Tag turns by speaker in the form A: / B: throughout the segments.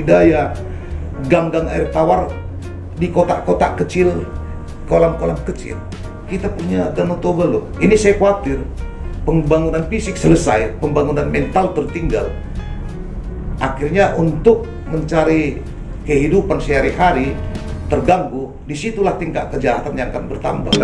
A: budidaya gang-gang air tawar di kotak-kotak kecil, kolam-kolam kecil. Kita punya Danau Toba loh. Ini saya khawatir pembangunan fisik selesai, pembangunan mental tertinggal. Akhirnya untuk mencari kehidupan sehari-hari terganggu, disitulah tingkat kejahatan yang akan bertambah.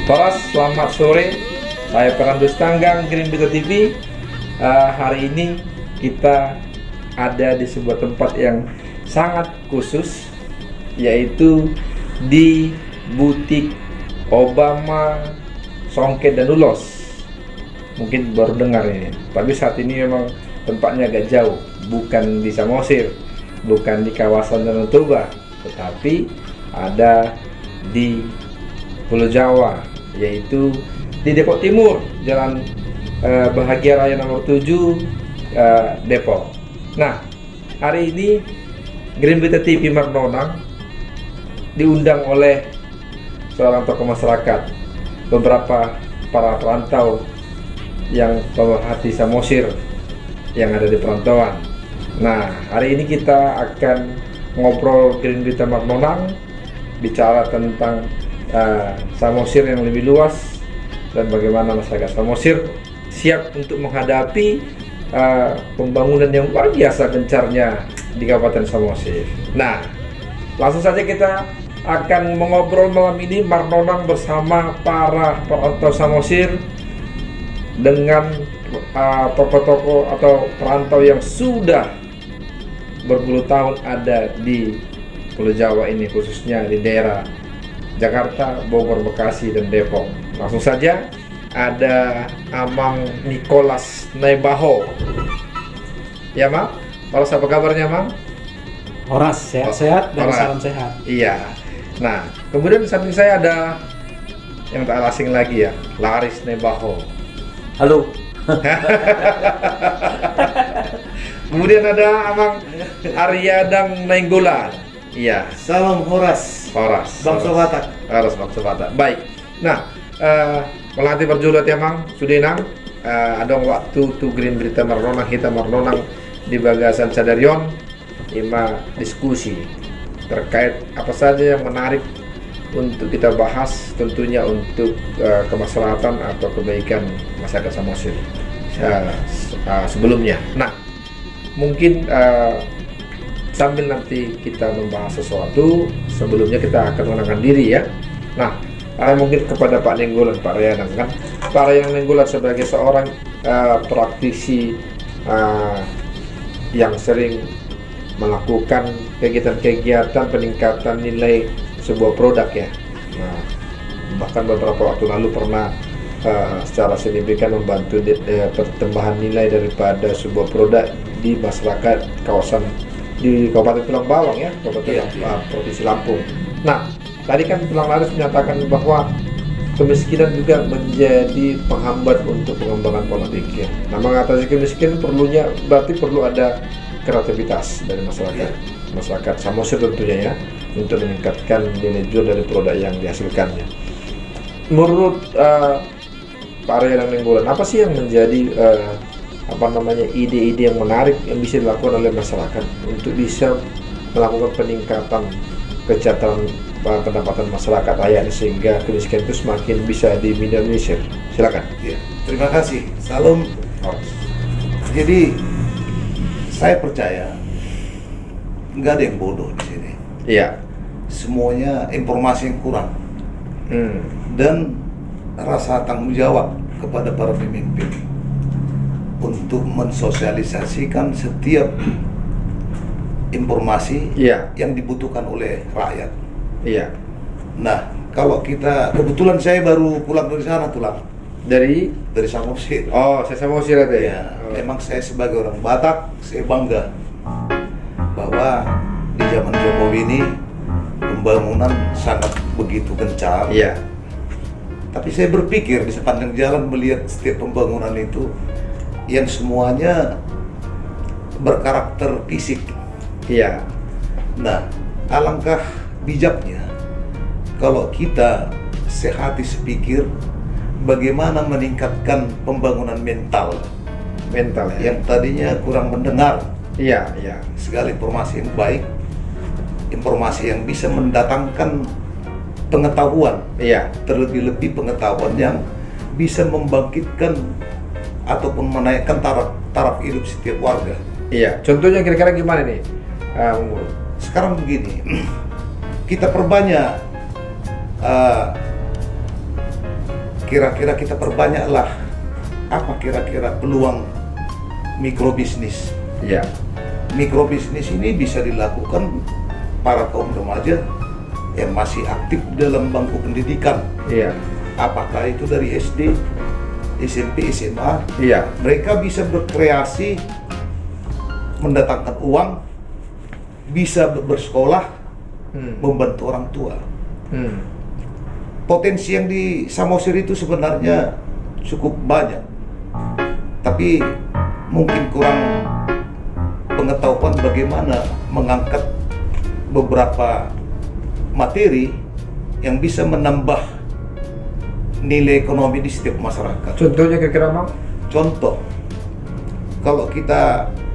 B: Boras, selamat sore. Saya Perandus Tanggang, Green Berita TV. Hari ini kita ada di sebuah tempat yang sangat khusus, yaitu di butik Obama Songket dan Ulos. Mungkin baru dengar ini, tapi saat ini memang tempatnya agak jauh, bukan di Samosir, bukan di kawasan Danau Toba, tetapi ada di Pulau Jawa, yaitu di Depok Timur, Jalan Bahagia Raya nomor 7, Depok. Nah, hari ini Green Berita TV Marnonang diundang oleh seorang tokoh masyarakat, beberapa para perantau yang pemerhati Samosir yang ada di perantauan. Nah, hari ini kita akan ngobrol Green Berita Marnonang, bicara tentang Samosir yang lebih luas dan bagaimana masyarakat Samosir siap untuk menghadapi pembangunan yang luar biasa gencarnya di Kabupaten Samosir. Nah, langsung saja kita akan mengobrol malam ini Marnonang bersama para perantau Samosir dengan tokoh-tokoh atau perantau yang sudah berpuluh tahun ada di Pulau Jawa ini, khususnya di daerah Jakarta, Bogor, Bekasi, dan Depok. Langsung saja ada Amang Nicholas Naibaho. Ya, Mang? Horas, apa kabarnya, Mang?
C: Horas, sehat-sehat dan
B: Horas.
C: salam sehat.
B: Iya. Nah, kemudian di samping saya ada yang tak asing lagi ya, Laris Naibaho.
C: Halo.
B: Kemudian ada Amang Aryadang Nainggolan. Iya.
A: Salam Horas, Bangsa Batak.
B: Horas Bangsa Batak. Baik. Nah, melatih berjulat ya, Mang Sudinang. Ada waktu tu Green Berita Marnonang, kita Marnonang di Bagasan Sadarion, ima diskusi terkait apa saja yang menarik untuk kita bahas, tentunya untuk kemaslahatan atau kebaikan masyarakat Samosir sebelumnya. Nah, mungkin sambil nanti kita membahas sesuatu, sebelumnya kita akan mengenalkan diri ya. Nah, mungkin kepada Pak Nainggolan, Pak Rayadang kan. Pak Rayadang Nainggolan sebagai seorang praktisi yang sering melakukan kegiatan-kegiatan peningkatan nilai sebuah produk ya. Nah, bahkan beberapa waktu lalu pernah secara signifikan membantu pertambahan nilai daripada sebuah produk di masyarakat kawasan di Kabupaten Tulang Bawang ya, Kabupaten Provinsi Lampung. Nah, tadi kan Tulang Laris menyatakan bahwa kemiskinan juga menjadi penghambat untuk pengembangan pola pikir. Nah, mengatasi kemiskinan berarti perlu ada kreativitas dari masyarakat Samosir tentunya ya, untuk meningkatkan nilai jual dari produk yang dihasilkannya. Menurut Pak Rayadang Nainggolan, apa sih yang menjadi ide-ide yang menarik yang bisa dilakukan oleh masyarakat untuk bisa melakukan peningkatan kesejahteraan pendapatan masyarakat rakyat sehingga kemiskinan itu semakin bisa diminimalisir? Silakan.
A: Ya, terima kasih. Salam. Jadi saya percaya nggak ada yang bodoh di sini.
B: Iya.
A: Semuanya informasi yang kurang dan rasa tanggung jawab kepada para pemimpin untuk mensosialisasikan setiap informasi yang dibutuhkan oleh rakyat.
B: Iya.
A: Nah, kalau kita kebetulan saya baru pulang dari sana tulang.
B: Dari
A: Samosir.
B: oh, saya Samosir ada ya.
A: Ya, memang saya sebagai orang Batak, saya bangga bahwa di zaman Jokowi ini pembangunan sangat begitu gencar.
B: Iya.
A: Tapi saya berpikir di sepanjang jalan melihat setiap pembangunan itu yang semuanya berkarakter fisik.
B: Iya.
A: Nah, alangkah bijaknya kalau kita sehati sepikir bagaimana meningkatkan pembangunan mental
B: Mental ya.
A: yang tadinya kurang mendengar
B: Iya, iya.
A: segala informasi yang baik, informasi yang bisa mendatangkan pengetahuan,
B: Iya.
A: terlebih-lebih pengetahuan yang bisa membangkitkan ataupun menaikkan taraf hidup setiap warga.
B: Iya. Contohnya kira-kira gimana nih? Mul?
A: Sekarang begini, kita perbanyak, kira-kira kita perbanyaklah apa kira-kira peluang mikrobisnis.
B: Iya.
A: Mikrobisnis ini bisa dilakukan para kaum remaja yang masih aktif dalam bangku pendidikan.
B: Iya.
A: Apakah itu dari SD, SMP, SMA,
B: Iya.
A: mereka bisa berkreasi, mendatangkan uang, bisa bersekolah, membantu orang tua. Potensi yang di Samosir itu sebenarnya cukup banyak, tapi mungkin kurang pengetahuan bagaimana mengangkat beberapa materi yang bisa menambah nilai ekonomi di setiap masyarakat.
B: Contohnya kira-kira Mang?
A: Contoh, kalau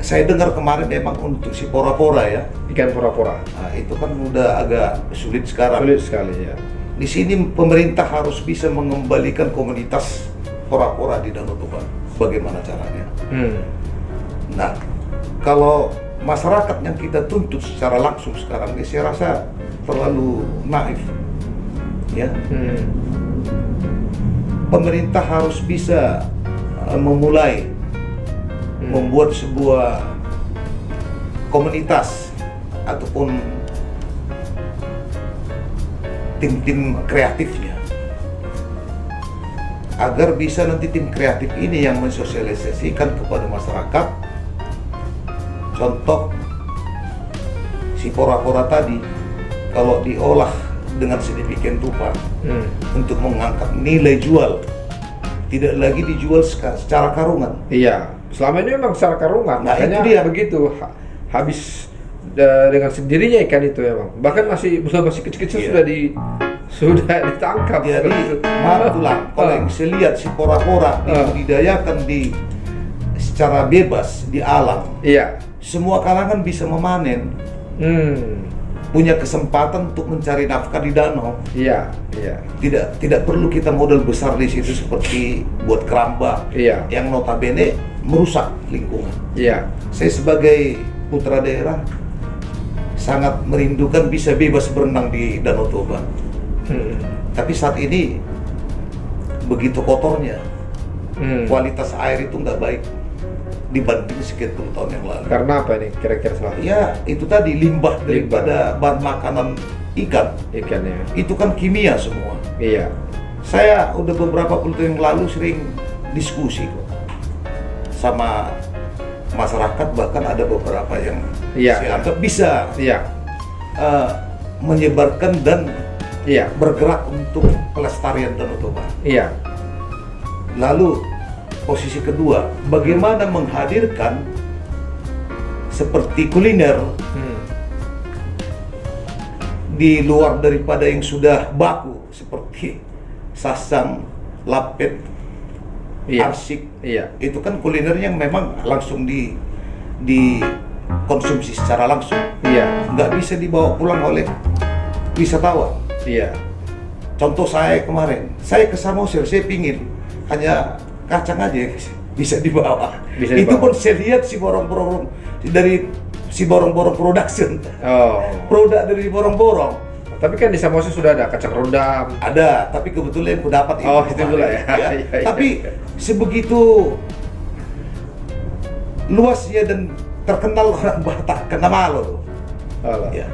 A: saya dengar kemarin memang untuk si pora-pora ya,
B: Ikan pora-pora.
A: nah, itu kan udah agak sulit sekarang.
B: Sulit sekali ya.
A: Di sini pemerintah harus bisa mengembalikan komunitas pora-pora di Danau Toba. Bagaimana caranya? Nah, kalau masyarakat yang kita tuntut secara langsung sekarang ini saya rasa terlalu naif. Ya, pemerintah harus bisa memulai membuat sebuah komunitas ataupun tim-tim kreatifnya agar bisa nanti tim kreatif ini yang mensosialisasikan kepada masyarakat. Contoh si pora-pora tadi kalau diolah dengan sedemikian rupa untuk mengangkat nilai jual, tidak lagi dijual secara karungan.
B: Iya. Selama ini memang secara karungan.
A: Nah,
B: Makanya
A: itu dia.
B: begitu habis dengan sendirinya ikan itu emang. Bahkan masih kecil-kecil
A: Iya.
B: sudah ditangkap.
A: Jadi
B: seperti itu.
A: maaf kalau yang saya lihat si pora-pora dibudidayakan secara bebas di alam,
B: Iya.
A: semua kalangan bisa memanen, punya kesempatan untuk mencari nafkah di danau.
B: Iya, iya.
A: Tidak perlu kita modal besar di situ seperti buat keramba
B: Iya.
A: yang notabene merusak lingkungan.
B: Iya.
A: Saya sebagai putra daerah sangat merindukan bisa bebas berenang di Danau Toba. Tapi saat ini begitu kotornya, kualitas air itu nggak baik dibanding sekian puluh tahun yang lalu.
B: Karena apa nih kira-kira salah?
A: Ya itu tadi limbah daripada bahan makanan ikan.
B: Ikannya.
A: Itu kan kimia semua.
B: Iya.
A: Saya udah beberapa puluh tahun yang lalu sering diskusi kok sama masyarakat, bahkan ada beberapa yang
B: Iya.
A: saya anggap bisa
B: Iya.
A: menyebarkan dan
B: Iya.
A: bergerak untuk pelestarian Danau Toba.
B: Iya.
A: Lalu posisi kedua, bagaimana menghadirkan seperti kuliner di luar daripada yang sudah baku seperti sasang, lapet,
B: Iya.
A: arsik.
B: Iya.
A: Itu kan kuliner yang memang langsung dikonsumsi secara langsung,
B: Iya.
A: nggak bisa dibawa pulang oleh wisatawan.
B: Iya.
A: Contoh saya kemarin, saya ke Samosir, saya pingin hanya kacang aja bisa dibawa.
B: Bisa
A: Itu
B: dibawa.
A: pun saya lihat si borong-borong dari si borong-borong production,
B: Oh.
A: produk dari borong-borong
B: Tapi kan di Samosir sudah ada kacang rendang.
A: ada, tapi kebetulan yang ku dapat
B: Oh, itu
A: kemarin,
B: pula ya. Iya, iya.
A: Tapi sebegitu luasnya dan terkenal orang Batak, kena malu tuh.
B: Alah.
A: Ya.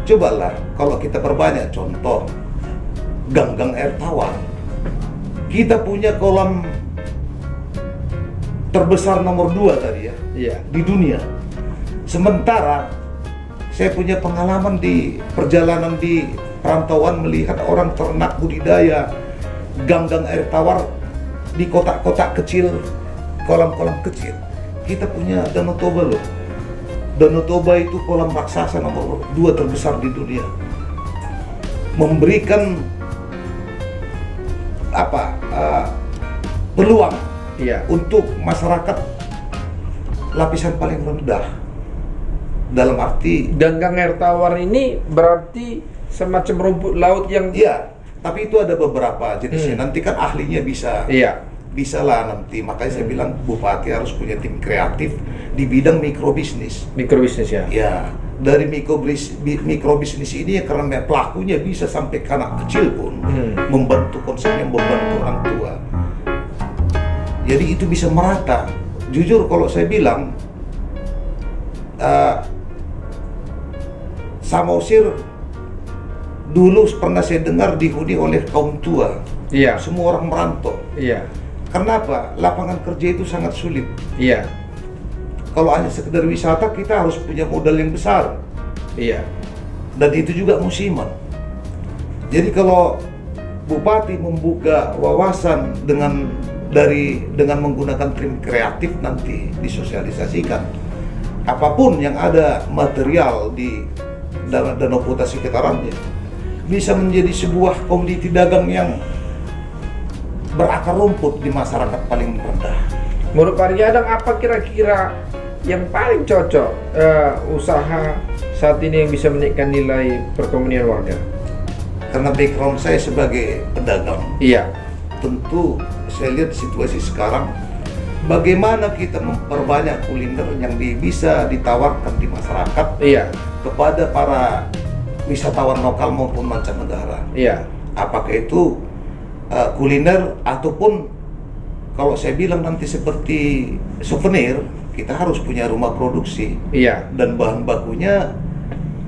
A: Cobalah kalau kita perbanyak contoh gang-gang air tawar. Kita punya kolam terbesar nomor 2 tadi ya,
B: Iya.
A: di dunia. Sementara saya punya pengalaman di perjalanan di perantauan melihat orang ternak budidaya ganggang air tawar di kotak-kotak kecil, kolam-kolam kecil. Kita punya Danau Toba loh. Danau Toba itu kolam raksasa nomor 2 terbesar di dunia. Memberikan peluang
B: Iya.
A: untuk masyarakat lapisan paling rendah. Dalam arti,
B: Ganggang air tawar ini berarti semacam rumput laut yang
A: iya, tapi itu ada beberapa jenisnya. Nanti kan ahlinya bisa lah nanti. Makanya saya bilang Bupati harus punya tim kreatif di bidang mikrobisnis.
B: mikrobisnis ya.
A: Ya, dari mikrobisnis ini ya, karena pelakunya bisa sampai ke anak kecil pun membantu konsepnya, membantu orang tua. Jadi itu bisa merata. Jujur kalau saya bilang Samosir dulu pernah saya dengar dihuni oleh kaum tua.
B: Iya.
A: Semua orang merantau.
B: Iya.
A: Kenapa? Lapangan kerja itu sangat sulit.
B: Iya.
A: Kalau hanya sekedar wisata, kita harus punya modal yang besar.
B: Iya.
A: Dan itu juga musiman. Jadi kalau Bupati membuka wawasan dengan menggunakan tim kreatif, nanti disosialisasikan apapun yang ada material di Danau Kuta sekitarnya, bisa menjadi sebuah komoditi dagang yang berakar rumput di masyarakat paling rendah.
B: Menurut Pak Riyadang, apa kira-kira yang paling cocok usaha saat ini yang bisa menaikkan nilai perekonomian warga?
A: Karena background saya sebagai pedagang,
B: Iya.
A: tentu saya lihat situasi sekarang, bagaimana kita memperbanyak kuliner yang bisa ditawarkan di masyarakat
B: Iya.
A: kepada para wisatawan lokal maupun mancanegara.
B: Iya.
A: Apakah itu kuliner ataupun kalau saya bilang nanti seperti souvenir, kita harus punya rumah produksi
B: Iya.
A: dan bahan bakunya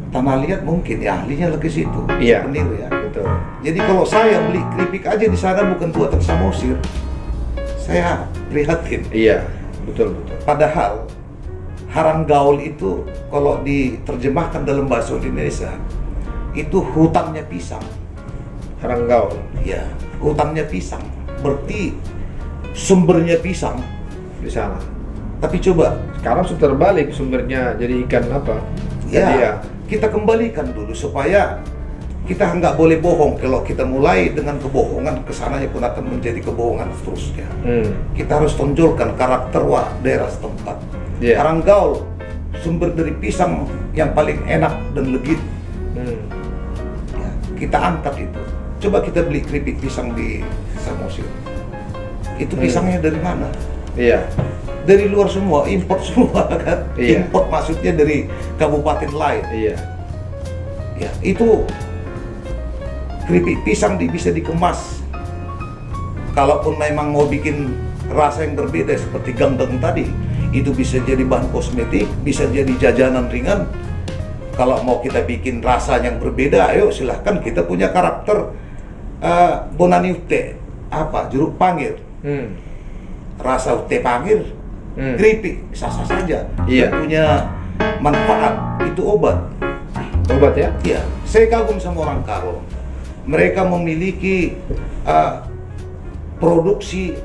A: tanah liat mungkin ya, ahlinya lagi situ.
B: Iya.
A: Souvenir ya.
B: Betul.
A: Jadi kalau saya beli keripik aja di sana bukan buatan Samosir, saya prihatin.
B: Iya. Betul.
A: Padahal harang gaul itu kalau diterjemahkan dalam bahasa Indonesia itu hutannya pisang.
B: Haranggaul.
A: Ya, hutannya pisang. Berarti sumbernya pisang.
B: Di sana.
A: Tapi coba,
B: Sekarang sudah terbalik sumbernya jadi ikan apa?
A: ya,
B: Jadi
A: kita kembalikan dulu supaya kita nggak boleh bohong. Kalau kita mulai dengan kebohongan, kesananya pun akan menjadi kebohongan seterusnya. Kita harus tonjolkan karakter daerah setempat.
B: Iya.
A: Harang gaul sumber dari pisang yang paling enak dan legit. Ya, kita angkat itu. Coba kita beli keripik pisang di Samosir. Itu pisangnya dari mana?
B: Iya.
A: Dari luar semua, import semua kan?
B: Iya.
A: Import maksudnya dari kabupaten lain.
B: Iya.
A: Ya, itu keripik pisang bisa dikemas. Kalaupun memang mau bikin rasa yang berbeda seperti ganggang tadi, itu bisa jadi bahan kosmetik, bisa jadi jajanan ringan. Kalau mau kita bikin rasa yang berbeda, ayo silahkan. Kita punya karakter Bonani Ute, jeruk pangir, rasa ute pangir, keripik, sah-sah saja.
B: Iya.
A: Dia punya manfaat, itu obat.
B: Obat ya?
A: Ya, saya kagum sama orang Karo. Mereka memiliki produksi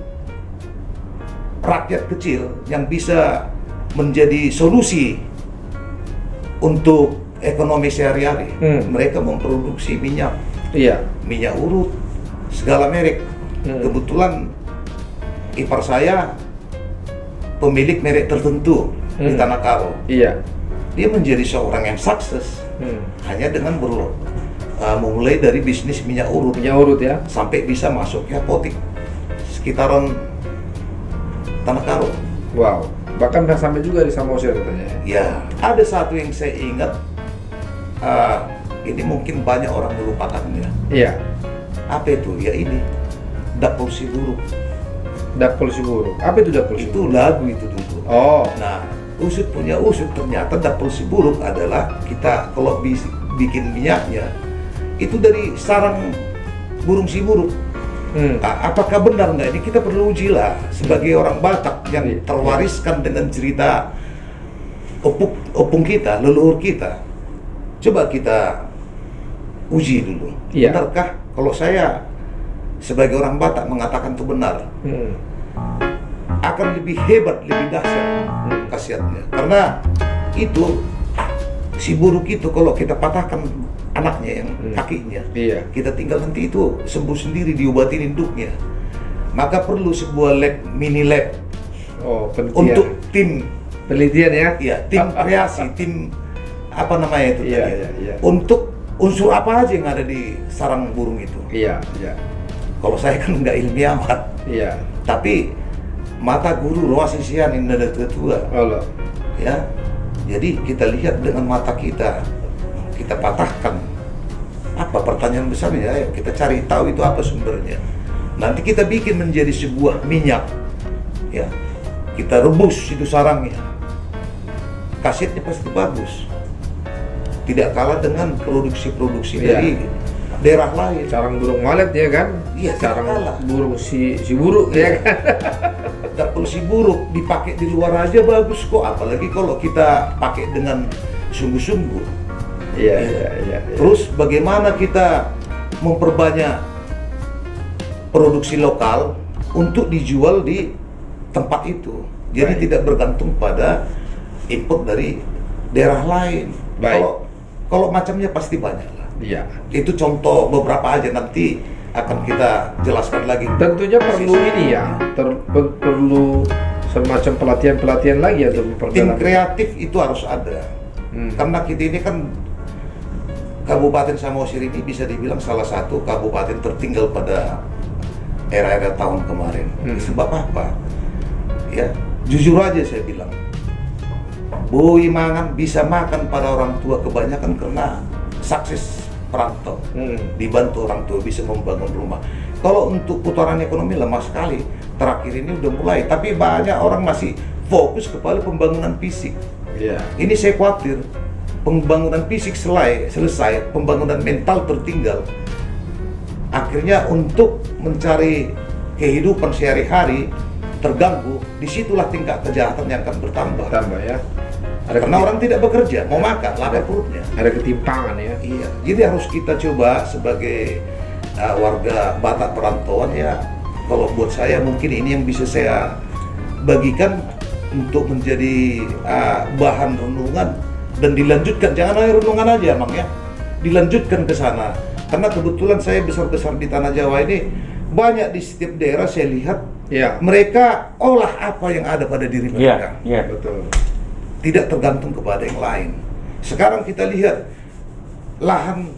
A: rakyat kecil yang bisa menjadi solusi untuk ekonomi sehari-hari. Mereka memproduksi minyak,
B: Iya.
A: minyak urut, segala merek. Kebetulan ipar saya pemilik merek tertentu di Tanah Karo.
B: Iya.
A: Dia menjadi seorang yang sukses hanya dengan memulai dari bisnis minyak urut
B: Minyak urut ya?
A: sampai bisa masuk ke apotik sekitaran Tanah Karo.
B: Wow. Bahkan bisa sampai juga di Samosir katanya.
A: Ya, ada satu yang saya ingat, ini mungkin banyak orang melupakannya.
B: Iya.
A: Apa itu? Ya ini, Dapur Si Buruk.
B: Dapur Si Buruk. Apa itu Dapur Si
A: Itu
B: Buruk?
A: lagu itu dulu.
B: Oh.
A: Nah, usut punya usut, ternyata Dapur Si Buruk adalah kita kalau bikin minyaknya itu dari sarang burung si buruk. Apakah benar nggak ini? Kita perlu uji lah sebagai orang Batak yang
B: Iya.
A: terwariskan dengan cerita opung kita, leluhur kita. Coba kita uji dulu.
B: Iya.
A: Benarkah kalau saya sebagai orang Batak mengatakan itu benar? Akan lebih hebat, lebih dahsyat khasiatnya. Karena itu si buruk itu kalau kita patahkan anaknya yang kakinya,
B: Iya.
A: kita tinggal nanti itu sembuh sendiri, diobatin induknya. Maka perlu sebuah lab, mini lab
B: Oh, penelitian.
A: untuk tim,
B: penelitian ya.
A: ya tim kreasi, tim apa namanya itu
B: Iya,
A: tadi?
B: iya, iya.
A: Untuk unsur apa aja yang ada di sarang burung itu.
B: Iya, iya.
A: Kalau saya kan nggak ilmiah amat,
B: Iya.
A: tapi mata guru roa sisian ini ada tua,
B: Allah.
A: ya. Jadi kita lihat dengan mata kita patahkan. Apa pertanyaan besarnya? Ayo kita cari tahu itu apa sumbernya. Nanti kita bikin menjadi sebuah minyak, ya. Kita rebus itu sarangnya. Khasiatnya pasti bagus. Tidak kalah dengan produksi-produksi
B: Iya.
A: dari daerah lain.
B: Sarang burung walet ya kan?
A: Iya,
B: Sarang
A: kalah.
B: burung si buruk ya kan?
A: Dapur si buruk dipakai di luar aja bagus kok, apalagi kalau kita pakai dengan sungguh-sungguh.
B: Iya, iya, iya.
A: Terus bagaimana kita memperbanyak produksi lokal untuk dijual di tempat itu. Jadi
B: Baik.
A: tidak bergantung pada import dari daerah lain.
B: Baik.
A: Kalau macamnya pasti banyak lah.
B: Iya.
A: Itu contoh beberapa aja, nanti akan kita jelaskan lagi.
B: Tentunya perlu ini ya, perlu semacam pelatihan-pelatihan lagi ya untuk
A: Tim
B: memperdalam.
A: kreatif itu harus ada. Karena kita ini kan Kabupaten Samosir ini bisa dibilang salah satu kabupaten tertinggal pada era-era tahun kemarin. Sebab apa? Ya, jujur aja saya bilang, Boi Mangan bisa makan pada orang tua kebanyakan karena sukses perantau, dibantu orang tua bisa membangun rumah. Kalau untuk putaran ekonomi lemah sekali, terakhir ini udah mulai, tapi banyak orang masih fokus kepada pembangunan fisik.
B: Iya.
A: Ini saya khawatir pembangunan fisik selesai, pembangunan mental tertinggal. Akhirnya untuk mencari kehidupan sehari-hari terganggu, disitulah tingkat kejahatan yang akan bertambah.
B: Tambah ya.
A: Karena orang tidak bekerja, mau makan, lapar perutnya.
B: Ada ketimpangan ya.
A: Iya, jadi harus kita coba sebagai warga Batak perantauan ya. Kalau buat saya mungkin ini yang bisa saya bagikan untuk menjadi bahan renungan dan dilanjutkan. Jangan hanya renungan aja, Mang ya. Dilanjutkan ke sana. Karena kebetulan saya besar-besar di Tanah Jawa ini, banyak di setiap daerah saya lihat
B: Iya.
A: mereka olah apa yang ada pada diri mereka.
C: Iya.
B: Betul.
A: Tidak tergantung kepada yang lain. Sekarang kita lihat lahan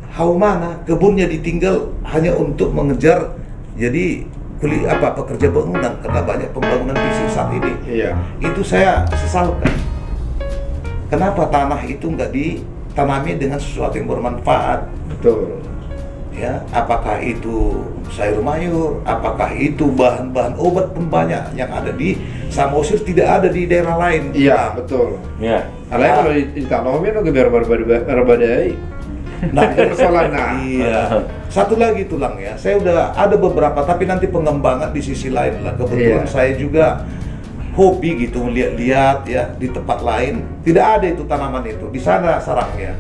A: Haumana, kebunnya ditinggal hanya untuk mengejar jadi pekerja bangunan karena banyak pembangunan fisik saat ini.
B: Iya.
A: Itu saya sesalkan. Kenapa tanah itu nggak ditanami dengan sesuatu yang bermanfaat?
B: Betul.
A: Ya, apakah itu sayur mayur, apakah itu bahan-bahan obat pun banyak yang ada di Samosir, tidak ada di daerah lain.
B: Iya, betul.
C: Iya.
B: Alay kalau di tanamin lo geber berbadai.
A: Nah,
B: Persoalan nah.
A: iya. Satu lagi tulang ya, saya udah ada beberapa, tapi nanti pengembangan di sisi lain lah. Kebetulan
B: Iya.
A: saya juga hobi gitu melihat-lihat ya di tempat lain. Tidak ada itu tanaman itu, di sana sarangnya.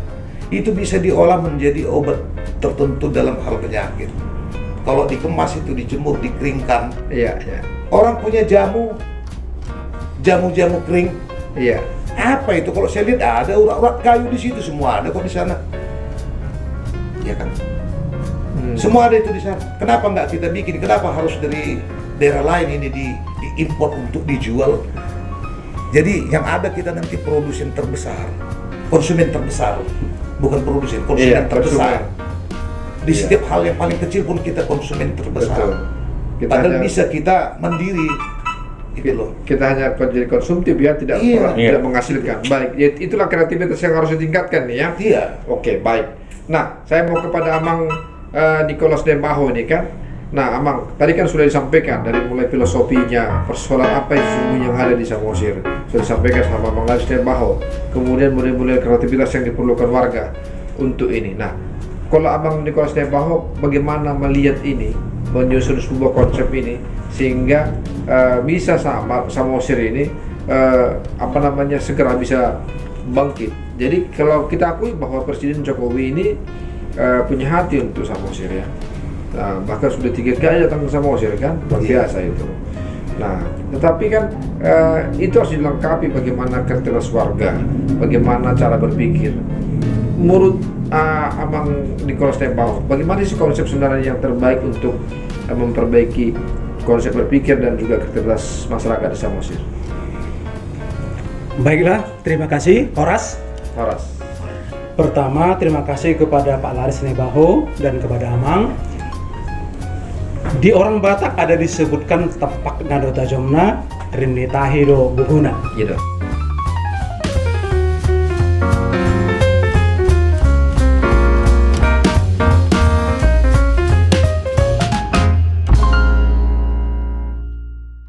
A: Itu bisa diolah menjadi obat tertentu dalam hal penyakit. Kalau dikemas itu dijemur, dikeringkan.
B: Iya, iya.
A: Orang punya jamu kering.
B: Iya.
A: Apa itu? Kalau saya lihat ada urat-urat kayu di situ, semua ada kok di sana. Ya kan? Semua ada itu di sana. Kenapa nggak kita bikin? Kenapa harus dari daerah lain ini diimpor untuk dijual? Jadi yang ada kita nanti produsen terbesar, konsumen terbesar, bukan produsen, konsumen
B: Iya,
A: terbesar.
B: konsumen.
A: Di
B: Iya.
A: setiap hal yang paling kecil pun kita konsumen terbesar.
B: Betul.
A: Padahal
B: hanya-
A: bisa kita mandiri, itu loh.
B: Kita hanya jadi konsumtif ya, tidak
A: Iya.
B: tidak menghasilkan. Baik, ya, itulah kreativitas yang harus ditingkatkan nih ya.
A: Iya.
B: Oke, baik. Nah, saya mau kepada Amang Nicholas Dembaho ini kan. Nah, Amang, tadi kan sudah disampaikan dari mulai filosofinya, persoalan apa yang sesungguhnya yang ada di Samosir. Sudah disampaikan sama Amang Nicholas Dembaho. Kemudian mulai kreativitas yang diperlukan warga untuk ini. Nah, kalau Abang Nicholas Dembaho bagaimana melihat ini menyusun sebuah konsep ini sehingga bisa Samosir ini segera bisa bangkit. Jadi kalau kita akui bahwa Presiden Jokowi ini punya hati untuk Samosir ya. Nah, bahkan sudah 3 kali datang ke Samosir kan, luar biasa itu. Nah, tetapi kan itu harus dilengkapi bagaimana kertas warga, bagaimana cara berpikir. Menurut Abang Nicholas Tembau, bagaimana sih konsep sebenarnya yang terbaik untuk memperbaiki konsep berpikir dan juga kertas masyarakat di Samosir?
C: Baiklah, terima kasih Horas. Pertama, terima kasih kepada Pak Laris Nebaho dan kepada Amang. Di orang Batak ada disebutkan tepak nado tajomna rinitahido buguna.
B: Gitu.